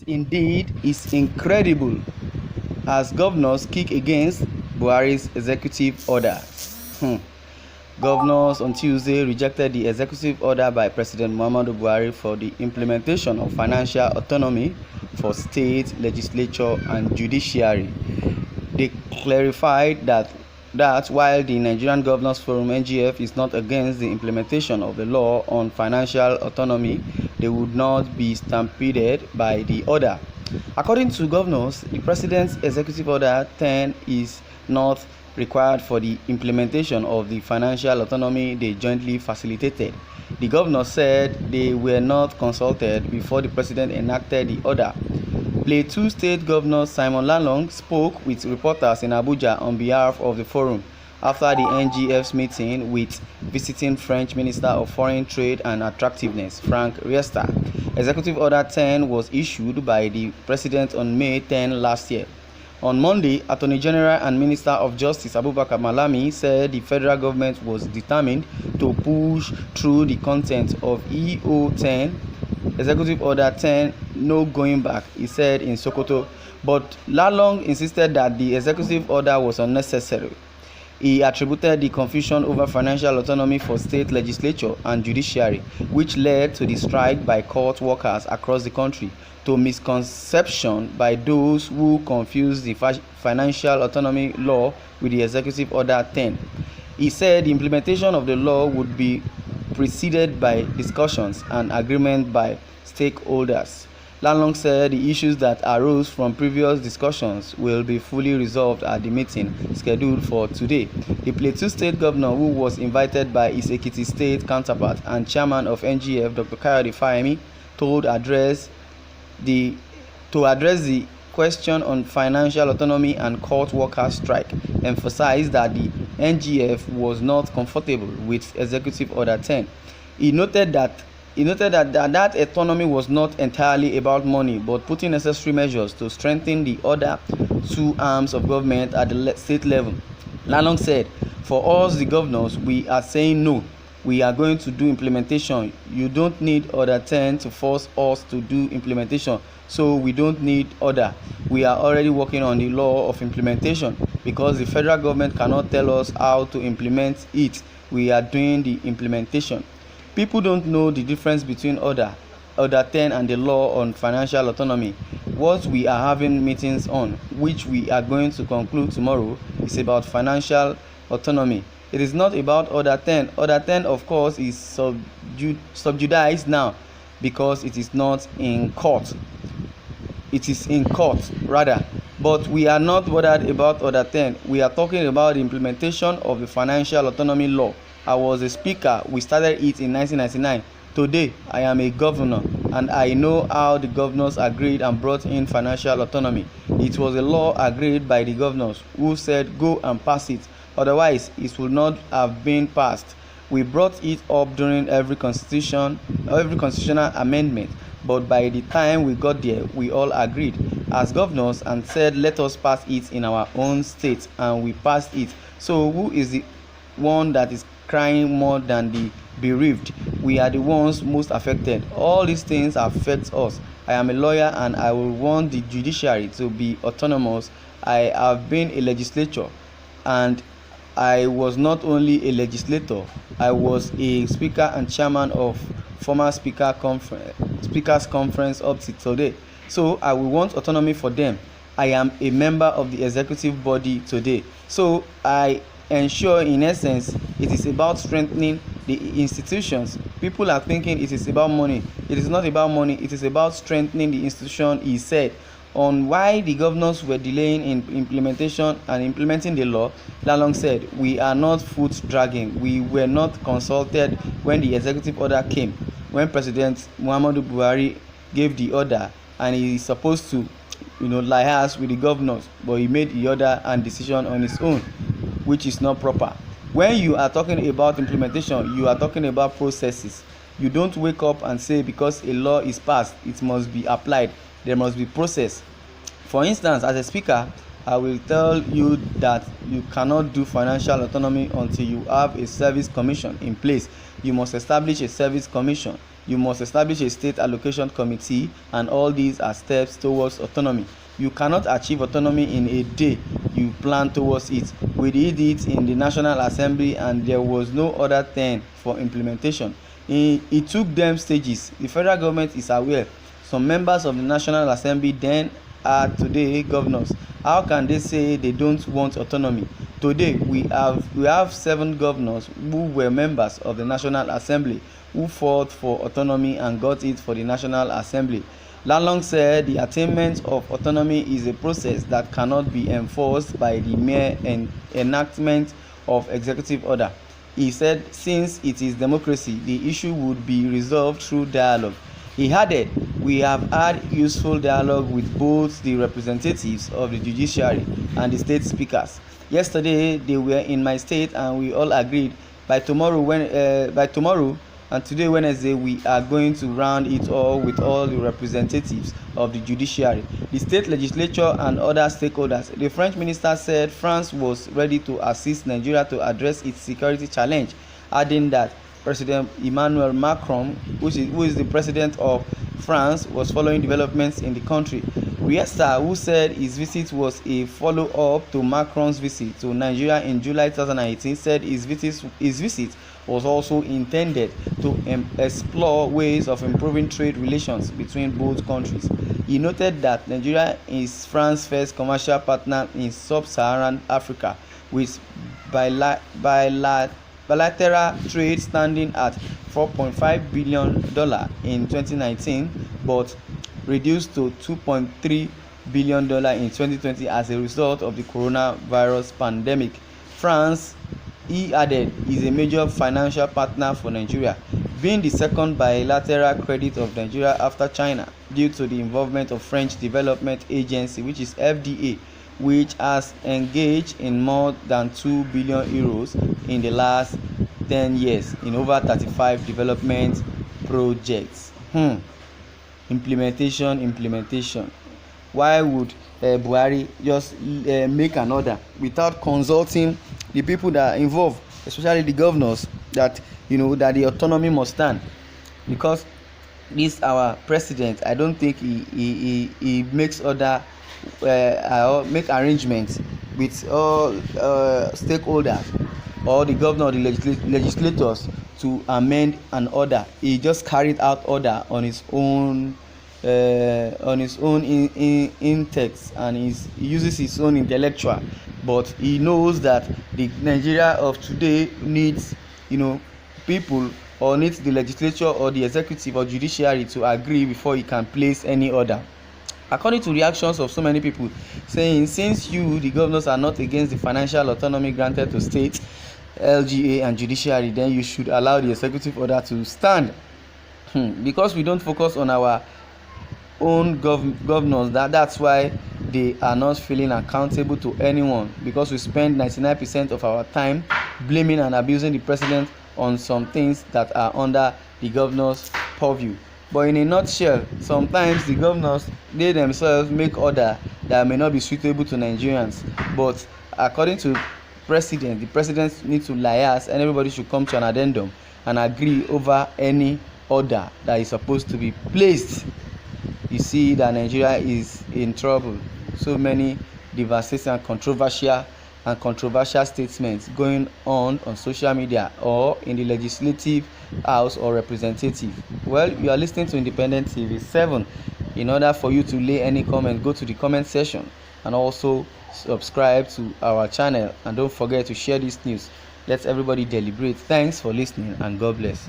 Indeed is incredible as governors kick against Buhari's executive orders. Governors on Tuesday rejected the executive order by President Muhammadu Buhari for the implementation of financial autonomy for state, legislature, and judiciary. They clarified that while the Nigerian Governors Forum (NGF) is not against the implementation of the law on financial autonomy, they would not be stampeded by the order. According to governors, the President's Executive Order 10 is not required for the implementation of the financial autonomy they jointly facilitated. The governors said they were not consulted before the President enacted the order. Plateau State Governor Simon Lalong spoke with reporters in Abuja on behalf of the forum after the NGF's meeting with visiting French Minister of Foreign Trade and Attractiveness, Frank Riester. Executive Order 10 was issued by the President on May 10 last year. On Monday, Attorney General and Minister of Justice Abubakar Malami said the federal government was determined to push through the content of EO 10, Executive Order 10, no going back, he said in Sokoto, but Lalong insisted that the executive order was unnecessary. He attributed the confusion over financial autonomy for state legislature and judiciary, which led to the strike by court workers across the country, to misconception by those who confuse the financial autonomy law with the Executive Order 10. He said the implementation of the law would be preceded by discussions and agreement by stakeholders. Lalong said the issues that arose from previous discussions will be fully resolved at the meeting scheduled for today. The Plateau State Governor, who was invited by his Ekiti State counterpart and chairman of NGF, Dr. Kayode Fayemi, to address the question on financial autonomy and court workers' strike, emphasized that the NGF was not comfortable with Executive Order 10. He noted that autonomy was not entirely about money, but putting necessary measures to strengthen the other two arms of government at the state level. Lalong said, "For us, the governors, we are saying no. We are going to do implementation. You don't need Order 10 to force us to do implementation, so we don't need order. We are already working on the law of implementation because the federal government cannot tell us how to implement it. We are doing the implementation." People don't know the difference between Order 10 and the law on financial autonomy. What we are having meetings on, which we are going to conclude tomorrow, is about financial autonomy. It is not about Order 10. Order 10, of course, is subjudiced now because it is not in court. It is in court, rather. But we are not bothered about Order 10. We are talking about the implementation of the financial autonomy law. I was a speaker. We started it in 1999. Today, I am a governor, and I know how the governors agreed and brought in financial autonomy. It was a law agreed by the governors who said go and pass it. Otherwise, it would not have been passed. We brought it up during every constitutional amendment, but by the time we got there, we all agreed as governors and said let us pass it in our own state, and we passed it. So who is the one that is crying more than the bereaved? We are the ones most affected. All these things affect us. I am a lawyer and I will want the judiciary to be autonomous. I have been a legislator, and I was not only a legislator, I was a speaker and chairman of former speakers conference up to today. So I will want autonomy for them. I am a member of the executive body today. So I ensure, in essence, it is about strengthening the institutions. People are thinking it is about money. It is not about money. It is about strengthening the institution, he said. On why the governors were delaying in implementation and implementing the law, Lalong said, "We are not foot dragging. We were not consulted when the executive order came. When President Muhammadu Buhari gave the order, and he is supposed to, liaise with the governors, but he made the order and decision on his own, which is not proper." When you are talking about implementation, you are talking about processes. You don't wake up and say because a law is passed, it must be applied. There must be process. For instance, as a speaker, I will tell you that you cannot do financial autonomy until you have a service commission in place. You must establish a service commission. You must establish a state allocation committee, and all these are steps towards autonomy. You cannot achieve autonomy in a day. You plan towards it. We did it in the National Assembly, and there was no other turn for implementation. It took them stages. The federal government is aware. Some members of the National Assembly then are today governors. How can they say they don't want autonomy? Today we have 7 governors who were members of the National Assembly who fought for autonomy and got it for the National Assembly. Lalong said the attainment of autonomy is a process that cannot be enforced by the mere enactment of executive order. He said since it is democracy, the issue would be resolved through dialogue. He added, we have had useful dialogue with both the representatives of the judiciary and the state speakers. Yesterday they were in my state and we all agreed by tomorrow and today Wednesday we are going to round it all with all the representatives of the judiciary, the state legislature and other stakeholders. The French minister said France was ready to assist Nigeria to address its security challenge, adding that President Emmanuel Macron, who is the president of France, was following developments in the country. Riesta, who said his visit was a follow-up to Macron's visit to Nigeria in July 2018, said his visit was also intended to explore ways of improving trade relations between both countries. He noted that Nigeria is France's first commercial partner in sub-Saharan Africa, with bilateral trade standing at $4.5 billion in 2019, but reduced to $2.3 billion in 2020 as a result of the coronavirus pandemic. France, he added, is a major financial partner for Nigeria, being the second bilateral credit of Nigeria after China, due to the involvement of French Development Agency, which is FDA, which has engaged in more than 2 billion euros in the last 10 years in over 35 development projects. Implementation. Why would Buhari just make an order without consulting the people that are involved, especially the governors, that that the autonomy must stand? Because this our president, I don't think he makes order make arrangements with all stakeholders or the governor or the legislators to amend an order. He just carried out order on his own intellects, and he uses his own intellectual, but he knows that the Nigeria of today needs people, or needs the legislature or the executive or judiciary to agree before he can place any order. According to reactions of so many people saying, since you, the governors, are not against the financial autonomy granted to states, LGA and judiciary, then you should allow the executive order to stand. Because we don't focus on our own governors, that's why they are not feeling accountable to anyone, because we spend 99% of our time blaming and abusing the president on some things that are under the governor's purview. But in a nutshell, sometimes the governors, they themselves make order that may not be suitable to Nigerians. But according to the president needs to liaise, and everybody should come to an addendum and agree over any order that is supposed to be placed. You see that Nigeria is in trouble. So many devastating and controversial statements going on social media or in the legislative house or representative. Well, you are listening to Independent TV 7. In order for you to lay any comment, go to the comment section and also subscribe to our channel, and don't forget to share this news. Let everybody deliberate. Thanks for listening, and God bless.